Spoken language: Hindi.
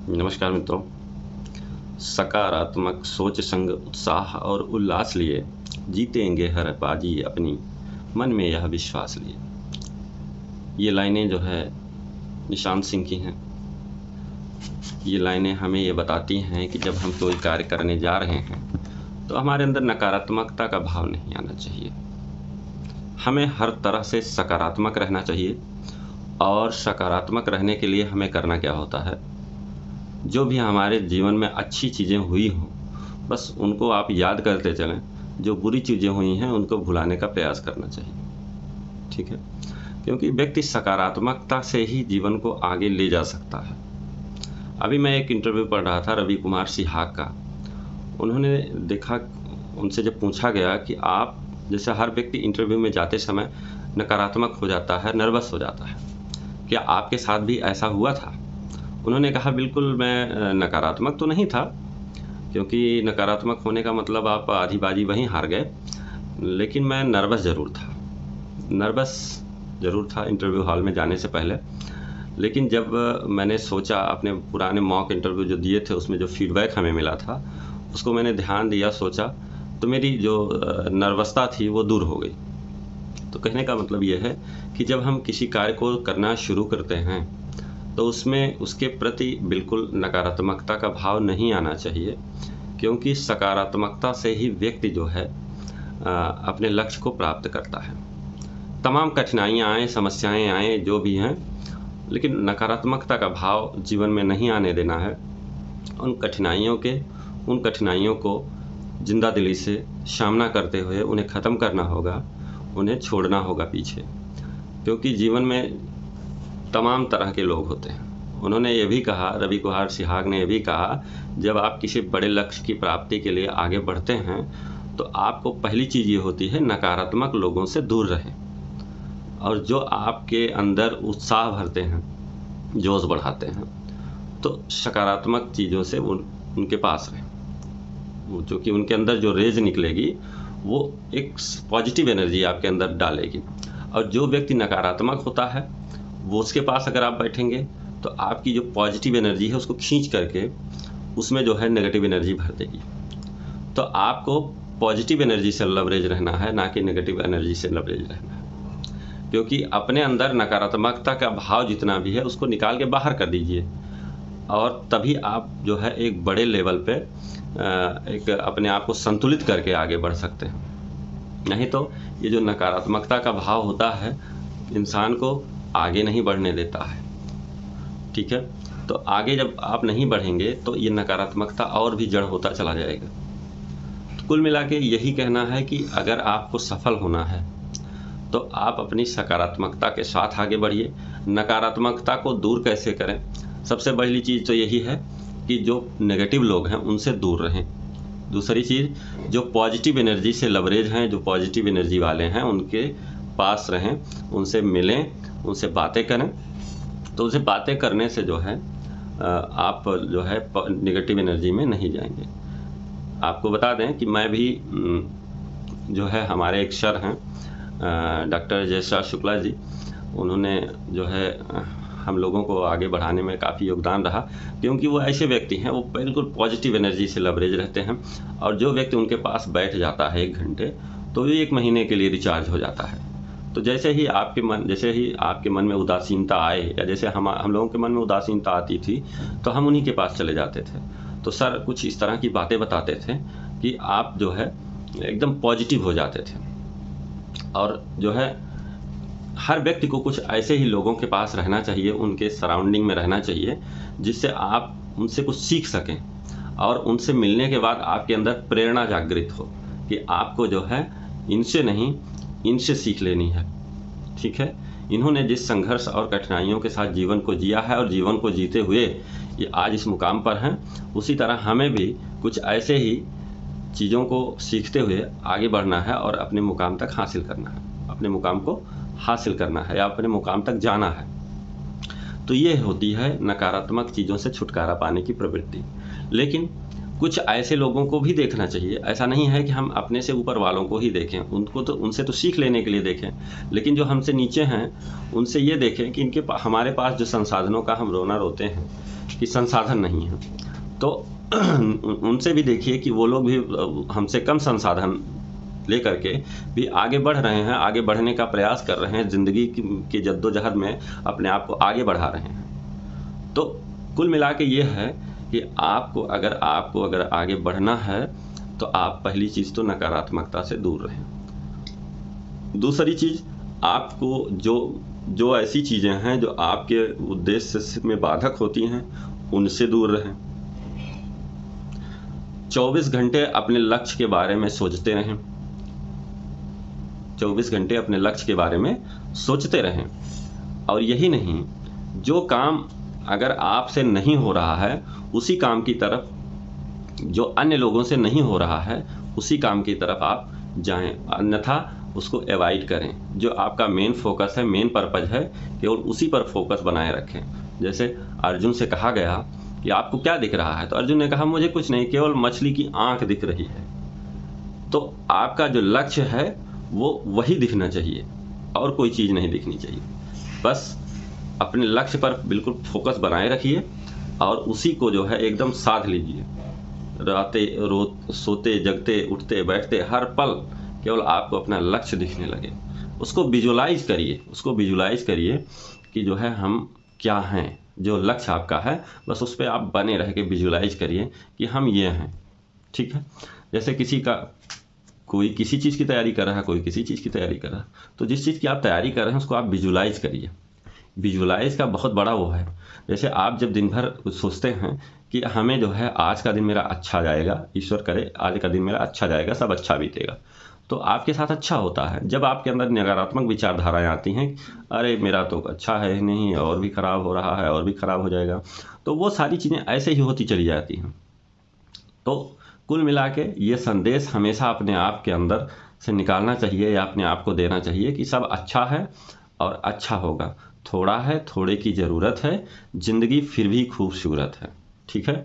नमस्कार मित्रों। सकारात्मक सोच संग उत्साह और उल्लास लिए जीतेंगे हर बाजी अपनी, मन में यह विश्वास लिए। ये लाइनें जो है निशांत सिंह की हैं। ये लाइनें हमें ये बताती हैं कि जब हम कोई कार्य करने जा रहे हैं तो हमारे अंदर नकारात्मकता का भाव नहीं आना चाहिए। हमें हर तरह से सकारात्मक रहना चाहिए। और सकारात्मक रहने के लिए हमें करना क्या होता है, जो भी हमारे जीवन में अच्छी चीज़ें हुई हों बस उनको आप याद करते चलें। जो बुरी चीज़ें हुई हैं उनको भुलाने का प्रयास करना चाहिए। ठीक है, क्योंकि व्यक्ति सकारात्मकता से ही जीवन को आगे ले जा सकता है। अभी मैं एक इंटरव्यू पढ़ रहा था रवि कुमार सिहाग का। उन्होंने देखा, उनसे जब पूछा गया कि आप जैसे हर व्यक्ति इंटरव्यू में जाते समय नकारात्मक हो जाता है, नर्वस हो जाता है, क्या आपके साथ भी ऐसा हुआ था? उन्होंने कहा बिल्कुल मैं नकारात्मक तो नहीं था, क्योंकि नकारात्मक होने का मतलब आप आधी बाजी वहीं हार गए, लेकिन मैं नर्वस ज़रूर था इंटरव्यू हॉल में जाने से पहले। लेकिन जब मैंने सोचा, अपने पुराने मॉक इंटरव्यू जो दिए थे उसमें जो फीडबैक हमें मिला था उसको मैंने ध्यान दिया, सोचा, तो मेरी जो नर्वसता थी वो दूर हो गई। तो कहने का मतलब ये है कि जब हम किसी कार्य को करना शुरू करते हैं तो उसमें उसके प्रति बिल्कुल नकारात्मकता का भाव नहीं आना चाहिए, क्योंकि सकारात्मकता से ही व्यक्ति जो है अपने लक्ष्य को प्राप्त करता है। तमाम कठिनाइयाँ आएँ, समस्याएं आएँ, जो भी हैं, लेकिन नकारात्मकता का भाव जीवन में नहीं आने देना है। उन कठिनाइयों को जिंदा दिली से सामना करते हुए उन्हें ख़त्म करना होगा, उन्हें छोड़ना होगा पीछे, क्योंकि जीवन में तमाम तरह के लोग होते हैं। उन्होंने ये भी कहा, रवि कुमार सिहाग ने ये भी कहा, जब आप किसी बड़े लक्ष्य की प्राप्ति के लिए आगे बढ़ते हैं तो आपको पहली चीज़ ये होती है नकारात्मक लोगों से दूर रहें, और जो आपके अंदर उत्साह भरते हैं, जोश बढ़ाते हैं, तो सकारात्मक चीज़ों से उनके पास रहें। वो जो कि उनके अंदर जो रेज निकलेगी वो एक पॉजिटिव एनर्जी आपके अंदर डालेगी। और जो व्यक्ति नकारात्मक होता है वो उसके पास अगर आप बैठेंगे तो आपकी जो पॉजिटिव एनर्जी है उसको खींच करके उसमें जो है नेगेटिव एनर्जी भर देगी। तो आपको पॉजिटिव एनर्जी से लवरेज रहना है, ना कि नेगेटिव एनर्जी से लवरेज रहना है। क्योंकि अपने अंदर नकारात्मकता का भाव जितना भी है उसको निकाल के बाहर कर दीजिए, और तभी आप जो है एक बड़े लेवल पे एक अपने आप को संतुलित करके आगे बढ़ सकते हैं। नहीं तो ये जो नकारात्मकता का भाव होता है इंसान को आगे नहीं बढ़ने देता है। ठीक है, तो आगे जब आप नहीं बढ़ेंगे तो ये नकारात्मकता और भी जड़ होता चला जाएगा। तो कुल मिला के यही कहना है कि अगर आपको सफल होना है तो आप अपनी सकारात्मकता के साथ आगे बढ़िए। नकारात्मकता को दूर कैसे करें? सबसे पहली चीज़ तो यही है कि जो नेगेटिव लोग हैं उनसे दूर रहें। दूसरी चीज़, जो पॉजिटिव एनर्जी से लवरेज हैं, जो पॉजिटिव एनर्जी वाले हैं, उनके पास रहें, उनसे मिलें, उनसे बातें करें। तो उनसे बातें करने से जो है आप जो है नेगेटिव एनर्जी में नहीं जाएंगे। आपको बता दें कि मैं भी जो है, हमारे एक सर हैं डॉक्टर जयसा शुक्ला जी, उन्होंने जो है हम लोगों को आगे बढ़ाने में काफ़ी योगदान रहा, क्योंकि वो ऐसे व्यक्ति हैं, वो बिल्कुल पॉजिटिव एनर्जी से लवरेज रहते हैं। और जो व्यक्ति उनके पास बैठ जाता है 1 घंटे, तो ये 1 महीने के लिए रिचार्ज हो जाता है। तो जैसे ही आपके मन में उदासीनता आए, या जैसे हम लोगों के मन में उदासीनता आती थी, तो हम उन्हीं के पास चले जाते थे। तो सर कुछ इस तरह की बातें बताते थे कि आप जो है एकदम पॉजिटिव हो जाते थे। और जो है हर व्यक्ति को कुछ ऐसे ही लोगों के पास रहना चाहिए, उनके सराउंडिंग में रहना चाहिए, जिससे आप उनसे कुछ सीख सकें, और उनसे मिलने के बाद आपके अंदर प्रेरणा जागृत हो कि आपको जो है इनसे नहीं, इनसे सीख लेनी है। ठीक है, इन्होंने जिस संघर्ष और कठिनाइयों के साथ जीवन को जिया है और जीवन को जीते हुए ये आज इस मुकाम पर हैं, उसी तरह हमें भी कुछ ऐसे ही चीज़ों को सीखते हुए आगे बढ़ना है और अपने मुकाम तक हासिल करना है, अपने मुकाम को हासिल करना है या अपने मुकाम तक जाना है। तो ये होती है नकारात्मक चीज़ों से छुटकारा पाने की प्रवृत्ति। लेकिन कुछ ऐसे लोगों को भी देखना चाहिए। ऐसा नहीं है कि हम अपने से ऊपर वालों को ही देखें, उनसे तो सीख लेने के लिए देखें, लेकिन जो हमसे नीचे हैं उनसे ये देखें कि हमारे पास जो संसाधनों का हम रोना रोते हैं, कि संसाधन नहीं है। तो उनसे भी देखिए कि वो लोग भी हमसे कम संसाधन लेकर के भी आगे बढ़ रहे हैं, आगे बढ़ने का प्रयास कर रहे हैं, ज़िंदगी की जद्दोजहद में अपने आप को आगे बढ़ा रहे हैं। तो कुल मिला के ये है कि आपको अगर आगे बढ़ना है तो आप पहली चीज़ तो नकारात्मकता से दूर रहें। दूसरी चीज़, आपको जो ऐसी चीज़ें हैं जो आपके उद्देश्य में बाधक होती हैं उनसे दूर रहें। 24 घंटे अपने लक्ष्य के बारे में सोचते रहें। 24 घंटे अपने लक्ष्य के बारे में सोचते रहें। और यही नहीं, जो काम अगर आपसे नहीं हो रहा है उसी काम की तरफ, जो अन्य लोगों से नहीं हो रहा है उसी काम की तरफ आप जाएं, अन्यथा उसको अवॉइड करें। जो आपका मेन फोकस है, मेन पर्पज है, केवल उसी पर फोकस बनाए रखें। जैसे अर्जुन से कहा गया कि आपको क्या दिख रहा है, तो अर्जुन ने कहा मुझे कुछ नहीं, केवल मछली की आंख दिख रही है। तो आपका जो लक्ष्य है वो वही दिखना चाहिए और कोई चीज़ नहीं दिखनी चाहिए। बस अपने लक्ष्य पर बिल्कुल फोकस बनाए रखिए और उसी को जो है एकदम साध लीजिए। सोते जगते उठते बैठते हर पल केवल आपको अपना लक्ष्य दिखने लगे। उसको विजुलाइज करिए कि जो है हम क्या हैं, जो लक्ष्य आपका है बस उस पर आप बने रह के विजुलाइज करिए कि हम ये हैं। ठीक है। जैसे कोई किसी चीज़ की तैयारी कर रहा है, कोई किसी चीज़ की तैयारी कर रहा है, तो जिस चीज़ की आप तैयारी कर रहे हैं उसको आप विजुलाइज करिए। विजुलाइज का बहुत बड़ा वो है। जैसे आप जब दिन भर सोचते हैं कि हमें जो है आज का दिन मेरा अच्छा जाएगा, ईश्वर करे आज का दिन मेरा अच्छा जाएगा, सब अच्छा बीतेगा, तो आपके साथ अच्छा होता है। जब आपके अंदर नकारात्मक विचारधाराएं आती हैं, अरे मेरा तो अच्छा है नहीं, और भी ख़राब हो रहा है, और भी ख़राब हो जाएगा, तो वो सारी चीज़ें ऐसे ही होती चली जाती हैं। तो कुल मिला के ये संदेश हमेशा अपने आप के अंदर से निकालना चाहिए या अपने आप को देना चाहिए कि सब अच्छा है और अच्छा होगा। थोड़ा है, थोड़े की ज़रूरत है, ज़िंदगी फिर भी खूबसूरत है। ठीक है।